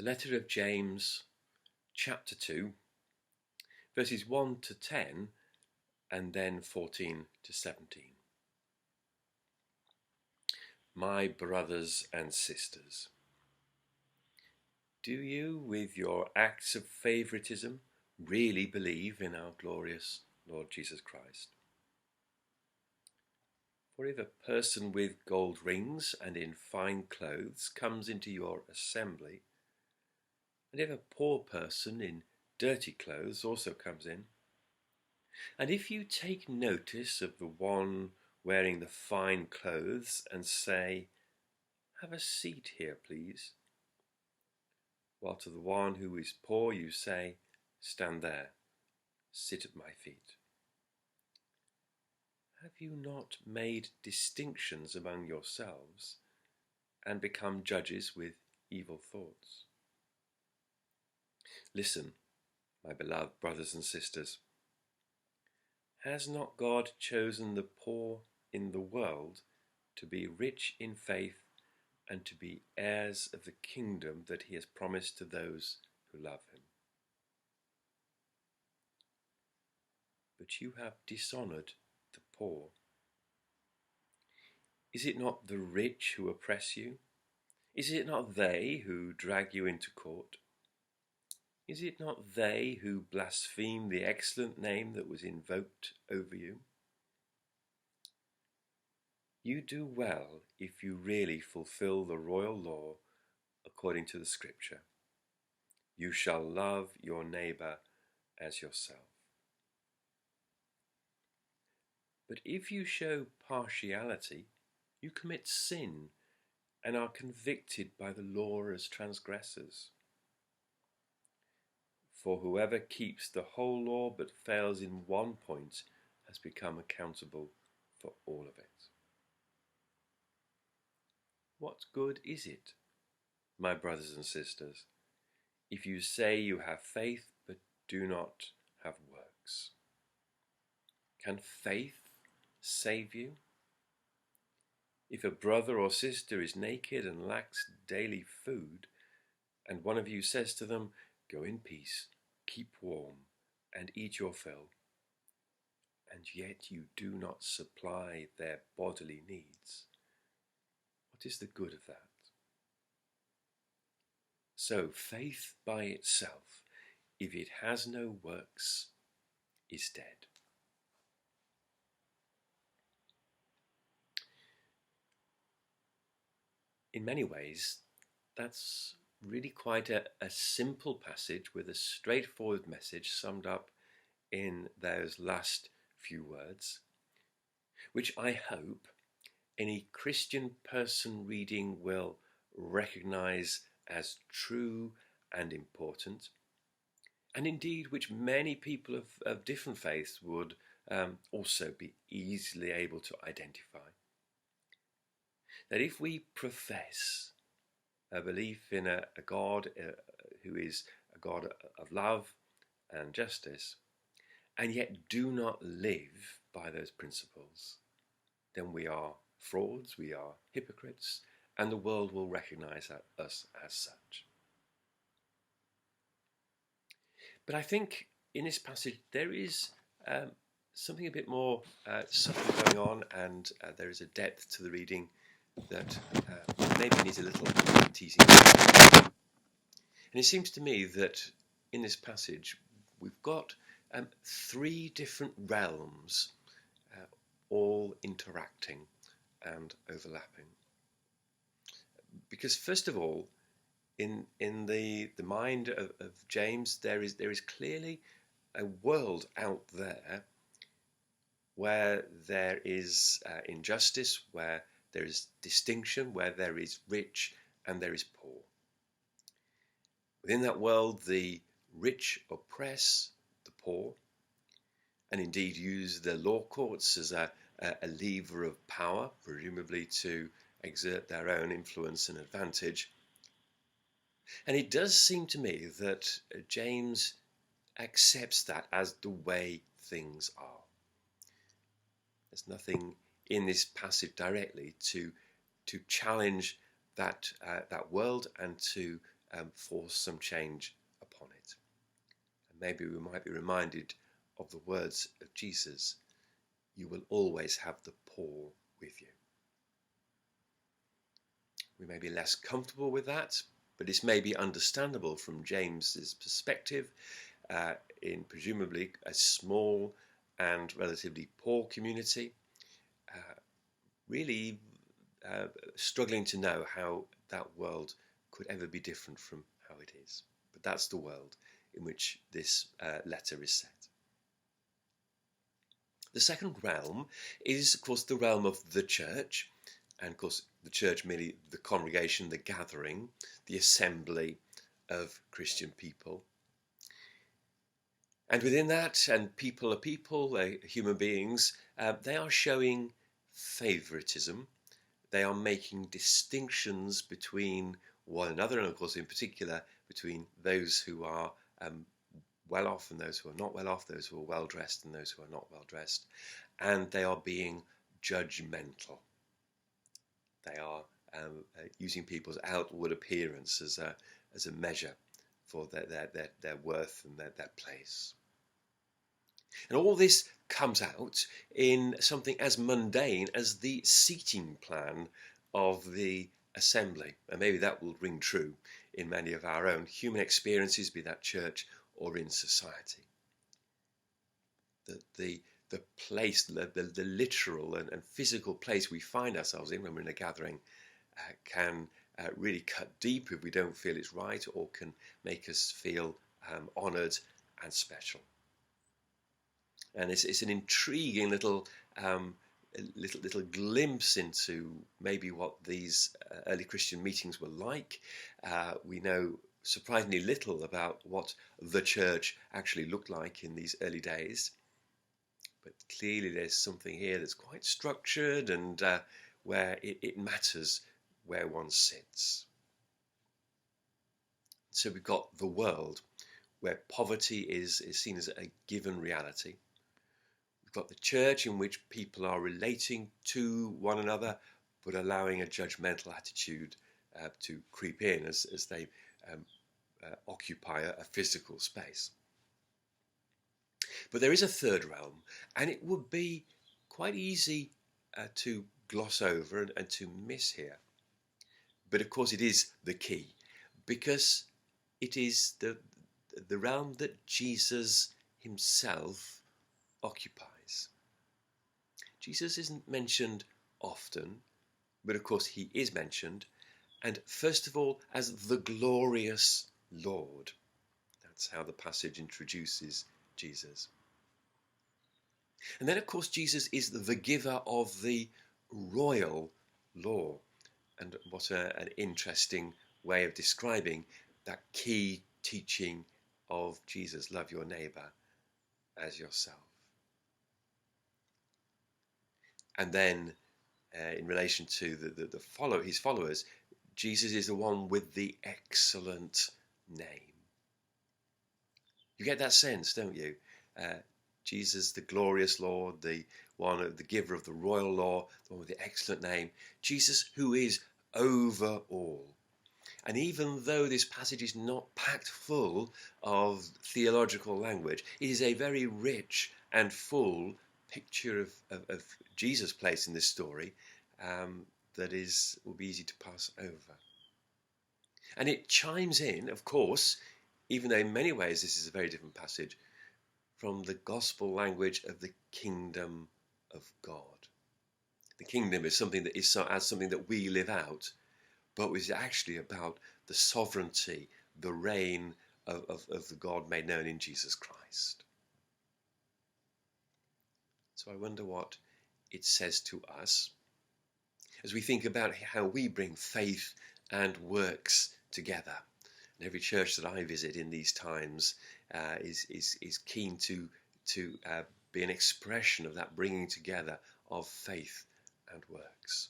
letter of James, chapter 2, verses 1 to 10, and then 14 to 17. My brothers and sisters, do you, with your acts of favoritism, really believe in our glorious Lord Jesus Christ? For if a person with gold rings and in fine clothes comes into your assembly, and if a poor person in dirty clothes also comes in, and if you take notice of the one wearing the fine clothes and say, "Have a seat here, please," while to the one who is poor you say, "Stand there, sit at my feet," have you not made distinctions among yourselves and become judges with evil thoughts? Listen, my beloved brothers and sisters. Has not God chosen the poor in the world to be rich in faith and to be heirs of the kingdom that he has promised to those who love him? But you have dishonored the poor. Is it not the rich who oppress you? Is it not they who drag you into court? Is it not they who blaspheme the excellent name that was invoked over you? You do well if you really fulfill the royal law according to the scripture. You shall love your neighbor as yourself. But if you show partiality, you commit sin and are convicted by the law as transgressors. For whoever keeps the whole law but fails in one point has become accountable for all of it. What good is it, my brothers and sisters, if you say you have faith but do not have works? Can faith save you? If a brother or sister is naked and lacks daily food, and one of you says to them, "Go in peace, keep warm, and eat your fill," and yet you do not supply their bodily needs, what is the good of that? So faith by itself, if it has no works, is dead. In many ways, that's really quite a simple passage with a straightforward message summed up in those last few words, which I hope any Christian person reading will recognize as true and important, and indeed which many people of different faiths would also be easily able to identify. That if we profess a belief in a God who is a God of love and justice, and yet do not live by those principles, then we are frauds, we are hypocrites, and the world will recognize us as such. But I think in this passage there is something a bit more subtle going on, and there is a depth to the reading that maybe needs a little teasing. And it seems to me that in this passage we've got three different realms all interacting and overlapping. Because first of all, in the mind of James, there is clearly a world out there where there is injustice, where there is distinction, where there is rich and there is poor. Within that world, the rich oppress the poor, and indeed use the law courts as a lever of power, presumably to exert their own influence and advantage. And it does seem to me that James accepts that as the way things are. There's nothing in this passage directly to challenge that world and to force some change upon it. And maybe we might be reminded of the words of Jesus, "You will always have the poor with you." We may be less comfortable with that, but it's maybe understandable from James's perspective in presumably a small and relatively poor community, really struggling to know how that world could ever be different from how it is. But that's the world in which this letter is set. The second realm is, of course, the realm of the church. And of course, the church merely the congregation, the gathering, the assembly of Christian people. And within that, and people are people, human beings, they are showing favoritism. They are making distinctions between one another, and of course, in particular, between those who are well off and those who are not well off, those who are well dressed and those who are not well dressed. And they are being judgmental. They are using people's outward appearance as a measure for their worth and their place. And all this comes out in something as mundane as the seating plan of the assembly. And maybe that will ring true in many of our own human experiences, be that church or in society. That the place, the literal and physical place we find ourselves in when we're in a gathering can really cut deep if we don't feel it's right, or can make us feel honoured and special. And it's an intriguing little glimpse into maybe what these early Christian meetings were like. We know surprisingly little about what the church actually looked like in these early days. But clearly there's something here that's quite structured and where it matters where one sits. So we've got the world where poverty is seen as a given reality. We've got the church in which people are relating to one another but allowing a judgmental attitude to creep in as they occupy a physical space. But there is a third realm, and it would be quite easy to gloss over and to miss here. But of course it is the key, because it is the realm that Jesus himself occupies. Jesus isn't mentioned often, but of course he is mentioned, and first of all as the glorious Lord. That's how the passage introduces Jesus. And then of course Jesus is the giver of the royal law. And what an interesting way of describing that key teaching of Jesus: love your neighbour as yourself. And then in relation to his followers, Jesus is the one with the excellent name. You get that sense, don't you? Jesus, the glorious Lord, the giver of the royal law, the one with the excellent name. Jesus, who is over all. And even though this passage is not packed full of theological language, it is a very rich and full picture of Jesus' place in this story that will be easy to pass over. And it chimes in, of course, even though in many ways this is a very different passage, from the gospel language of the kingdom of God. The kingdom is something that is as something that we live out, but is actually about the sovereignty, the reign of the God made known in Jesus Christ. So I wonder what it says to us as we think about how we bring faith and works together. And every church that I visit in these times is keen to be an expression of that bringing together of faith and works.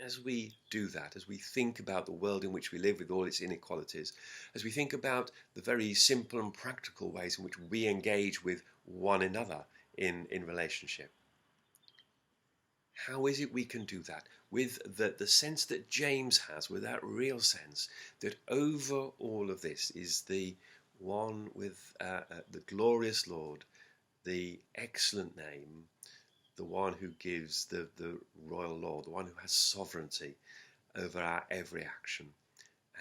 As we do that, as we think about the world in which we live with all its inequalities, as we think about the very simple and practical ways in which we engage with one another in relationship, How is it we can do that? With the sense that James has, with that real sense that over all of this is the one with the glorious Lord, the excellent name, the one who gives the royal law, the one who has sovereignty over our every action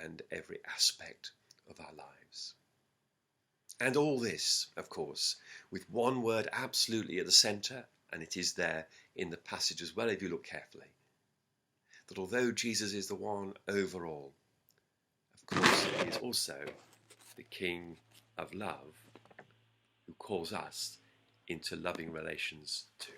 and every aspect of our lives. And all this, of course, with one word absolutely at the centre, and it is there in the passage as well if you look carefully, that although Jesus is the one over all, of course he is also the King of love who calls us into loving relations too.